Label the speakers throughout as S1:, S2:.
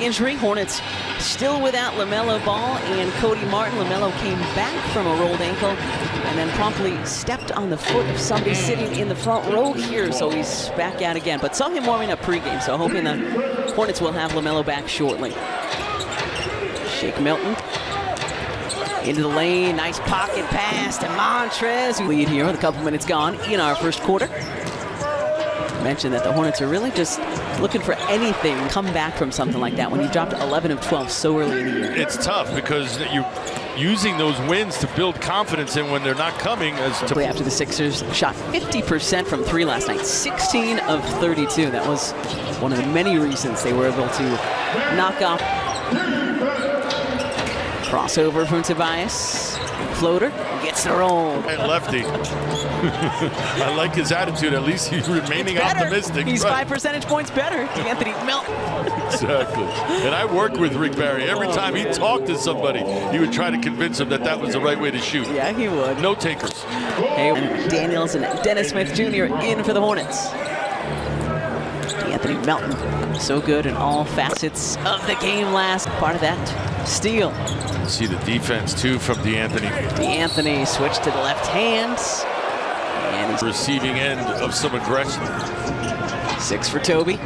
S1: injury. Hornets still without LaMelo Ball and Cody Martin. LaMelo came back from a rolled ankle and then promptly stepped on the foot of somebody sitting in the front row here, so he's back out again. But saw him warming up pregame, so hoping the Hornets will have LaMelo back shortly. Shake Milton into the lane, nice pocket pass to Montrez. Lead here with a couple minutes gone in our first quarter. Mentioned that the Hornets are really just looking for anything, come back from something like that when you dropped 11 of 12 so early in the year.
S2: It's tough because you're using those wins to build confidence in when they're not coming.
S1: After the Sixers shot 50% from three last night, 16 of 32. That was one of the many reasons they were able to knock off. Crossover from Tobias. Floater gets the roll.
S2: And lefty. I like his attitude. At least he's remaining optimistic.
S1: He's 5 percentage points better. Anthony Milton.
S2: Exactly. And I worked with Rick Barry. Every time he talked to somebody, he would try to convince him that that was the right way to shoot.
S1: Yeah, he would.
S2: No takers.
S1: Hey, Daniels and Dennis Smith Jr. in for the Hornets. Anthony Milton, so good in all facets of the game last. Part of that steal.
S2: See the defense too from DeAnthony.
S1: DeAnthony switched to the left hand. And he's
S2: receiving end of some aggression.
S1: 6 for Toby.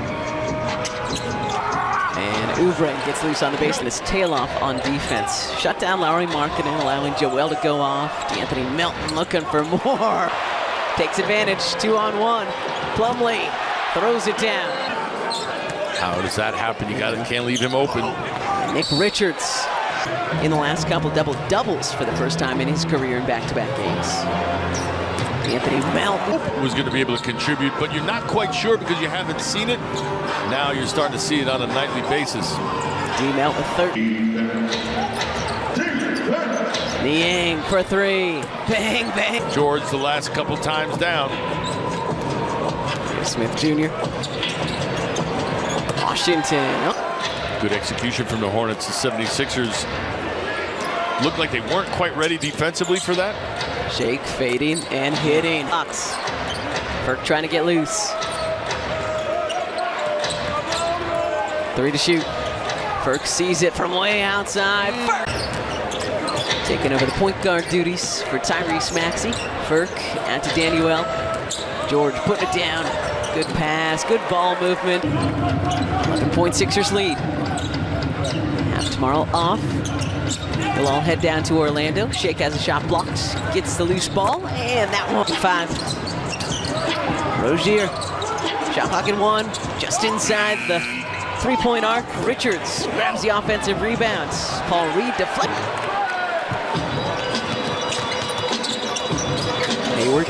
S1: And Oubre gets loose on the base and his tail off on defense. Shut down Lauri Markkanen, allowing Joel to go off. DeAnthony Milton looking for more. Takes advantage, 2-on-1. Plumlee throws it down.
S2: How does that happen? You can't leave him open.
S1: Nick Richards in the last couple double-doubles for the first time in his career in back-to-back games. Anthony Milton
S2: was going to be able to contribute, but you're not quite sure because you haven't seen it. Now you're starting to see it on a nightly basis.
S1: D-Melt with 30. Niang for 3. Bang, bang.
S2: George the last couple times down.
S1: Smith Jr. Washington.
S2: Good execution from the Hornets. The 76ers looked like they weren't quite ready defensively for that.
S1: Shake fading and hitting. Burke trying to get loose. 3 to shoot. Burke sees it from way outside. Burke taking over the point guard duties for Tyrese Maxey. Burke out to Daniel. George putting it down. Good pass, good ball movement. 11-point Sixers lead. Have tomorrow off. We'll all head down to Orlando. Shake has a shot blocked, gets the loose ball, and that one 5. Rozier, shot pocket 1, just inside the 3-point arc. Richards grabs the offensive rebounds. Paul Reed deflects. Hayward,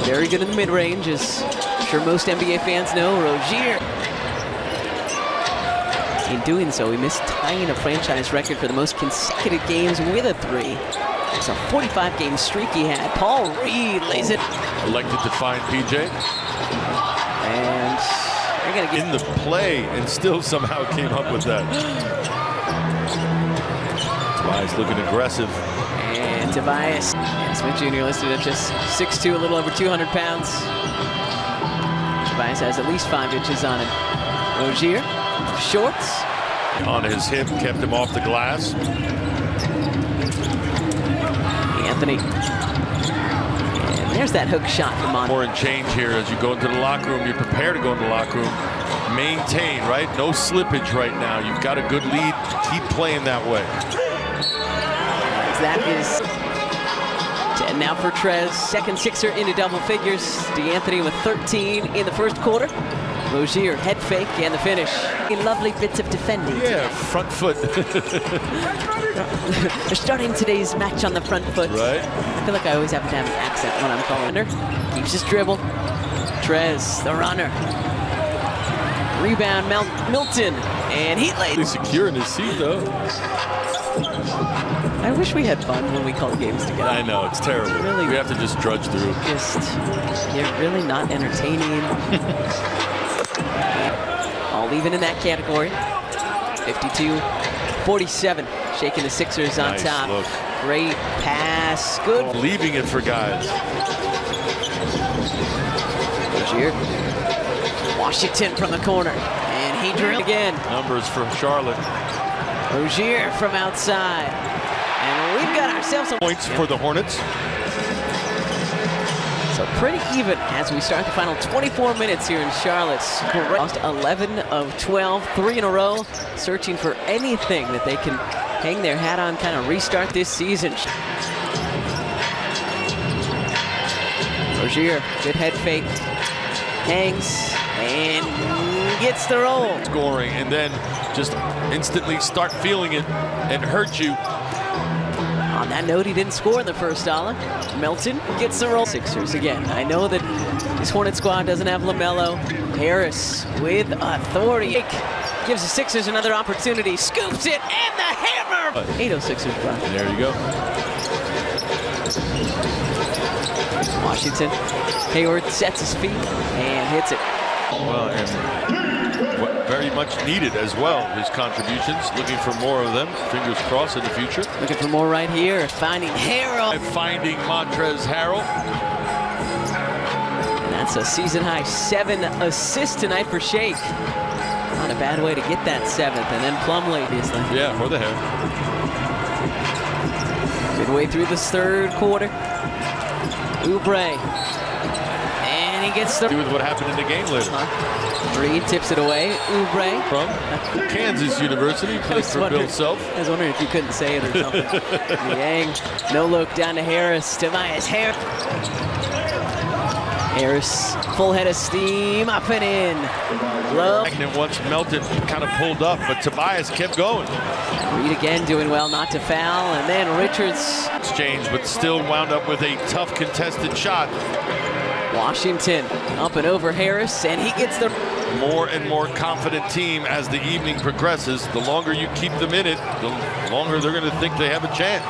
S1: very good in the mid-range, as I'm sure most NBA fans know. Rozier. In doing so, he missed tying a franchise record for the most consecutive games with a 3. It's a 45-game streak he had. Paul Reed lays it.
S2: Elected to find PJ.
S1: And they're going to get
S2: in the play and still somehow came up with that. Tobias looking aggressive.
S1: And Tobias Smith Jr. listed at just 6'2", a little over 200 pounds. Tobias has at least 5 inches on him. Rozier, shorts.
S2: On his hip, kept him off the glass.
S1: Anthony. And there's that hook shot from on.
S2: More and change here as you go into the locker room. You're prepared to go into the locker room. Maintain, right? No slippage right now. You've got a good lead. Keep playing that way.
S1: That is 10 now for Trez. Second Sixer into double figures. DeAnthony with 13 in the first quarter. Rozier, head fake, and the finish. Lovely bits of defending.
S2: Yeah, front foot.
S1: They're starting today's match on the front foot.
S2: Right.
S1: I feel like I always have to have an accent when I'm calling her. Keeps his dribble. Trez, the runner. Rebound, Milton, and he laid.
S2: He's secure in his seat, though.
S1: I wish we had fun when we call games together.
S2: I know, it's terrible. Really, we have to just drudge through.
S1: You're really not entertaining. All even in that category. 52-47, shaking the Sixers on top.
S2: Look.
S1: Great pass, good.
S2: Leaving it for guys.
S1: Rozier. Washington from the corner, and he drilled again.
S2: Numbers for Charlotte.
S1: Rozier from outside. And we've got ourselves some
S2: Points for the Hornets.
S1: So pretty even as we start the final 24 minutes here in Charlotte. Lost 11 of 12, 3 in a row, searching for anything that they can hang their hat on, kind of restart this season. Rozier, good head fake, hangs, and gets the roll.
S2: Scoring, and then just instantly start feeling it and hurt you.
S1: On that note, he didn't score in the first dollar. Melton gets the roll. Sixers again. I know that this Hornet squad doesn't have LaMelo. Harris with authority. Gives the Sixers another opportunity. Scoops it, and the hammer! 8-0 Sixers, bro.
S2: There you go.
S1: Washington. Hayward sets his feet and hits it.
S2: Well, and what very much needed as well, his contributions. Looking for more of them. Fingers crossed in the future.
S1: Looking for more right here. Finding Harrell.
S2: And finding Montrezl Harrell.
S1: And that's a season high 7 assists tonight for Shake. Not a bad way to get that 7th. And then Plumlee, obviously.
S2: Yeah, for the hair.
S1: Midway through this third quarter. Oubre. And he gets the...
S2: Do with what happened in the game later.
S1: Reed tips it away. Oubre.
S2: From Kansas University. Plays for Bill Self.
S1: I was wondering if you couldn't say it or something. Yang. No look down to Harris. Tobias Harris. Harris. Full head of steam. Up and in. Love.
S2: And once Melton kind of pulled up, but Tobias kept going.
S1: Reed again doing well not to foul. And then Richards.
S2: Exchange, but still wound up with a tough contested shot.
S1: Washington up and over Harris, and he gets the...
S2: More and more confident team as the evening progresses. The longer you keep them in it, the longer they're going to think they have a chance.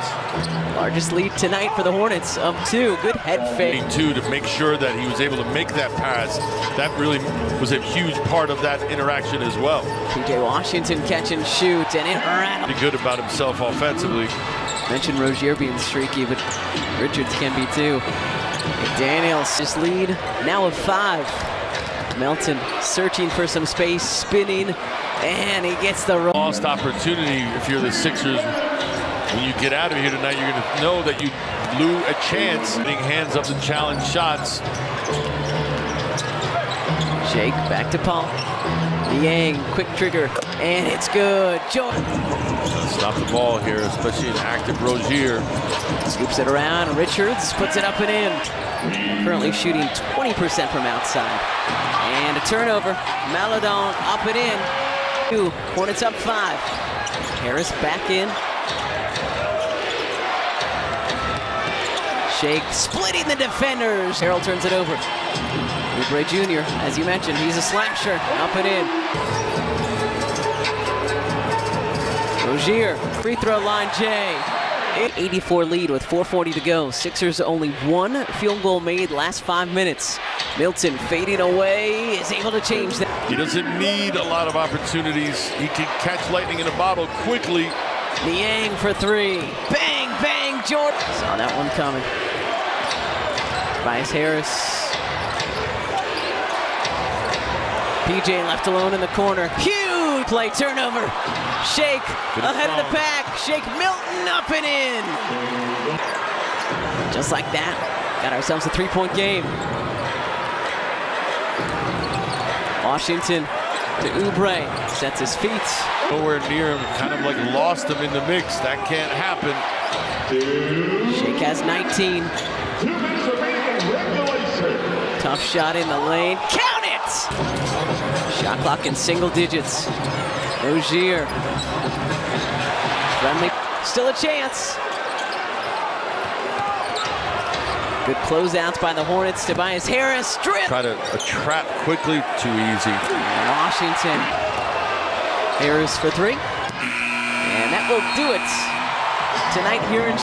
S1: Largest lead tonight for the Hornets of 2. Good head fake.
S2: 2 to make sure that he was able to make that pass. That really was a huge part of that interaction as well.
S1: PJ Washington catch and shoot, and it rattled.
S2: Pretty good about himself offensively.
S1: Mentioned Rozier being streaky, but Richards can be too. Daniels, his lead now of 5. Melton searching for some space, spinning, and he gets the roll.
S2: Lost opportunity if you're the Sixers. When you get out of here tonight, you're going to know that you blew a chance. Getting hands up to challenge shots.
S1: Shake back to Paul. Yang, quick trigger, and it's good. Jordan.
S2: Stop the ball here, especially an active Rozier.
S1: Scoops it around. Richards puts it up and in. Currently shooting 20% from outside. And a turnover. Maladon up and in. 2. Hornets up 5. Harris back in. Shake splitting the defenders. Harrell turns it over. Oubre Jr., as you mentioned, he's a slasher. Up and in. Rozier, free throw line, Jay. 84 lead with 4:40 to go. Sixers only 1 field goal made last 5 minutes. Milton fading away, is able to change that.
S2: He doesn't need a lot of opportunities. He can catch lightning in a bottle quickly.
S1: Niang for 3. Bang, bang, Jordan. Saw that one coming. Tobias Harris. PJ left alone in the corner. Huge play, turnover. Shake ahead of the pack. Shake Milton up and in. Just like that, got ourselves a 3-point game. Washington to Oubre, sets his feet.
S2: Nowhere near him, kind of like lost him in the mix. That can't happen.
S1: Shake has 19. Tough shot in the lane. Count it! Shot clock in single digits. Rozier. Friendly. Still a chance. Good closeouts by the Hornets. Tobias Harris. Strip.
S2: Try to trap quickly. Too easy.
S1: Washington. Harris for 3. And that will do it tonight here in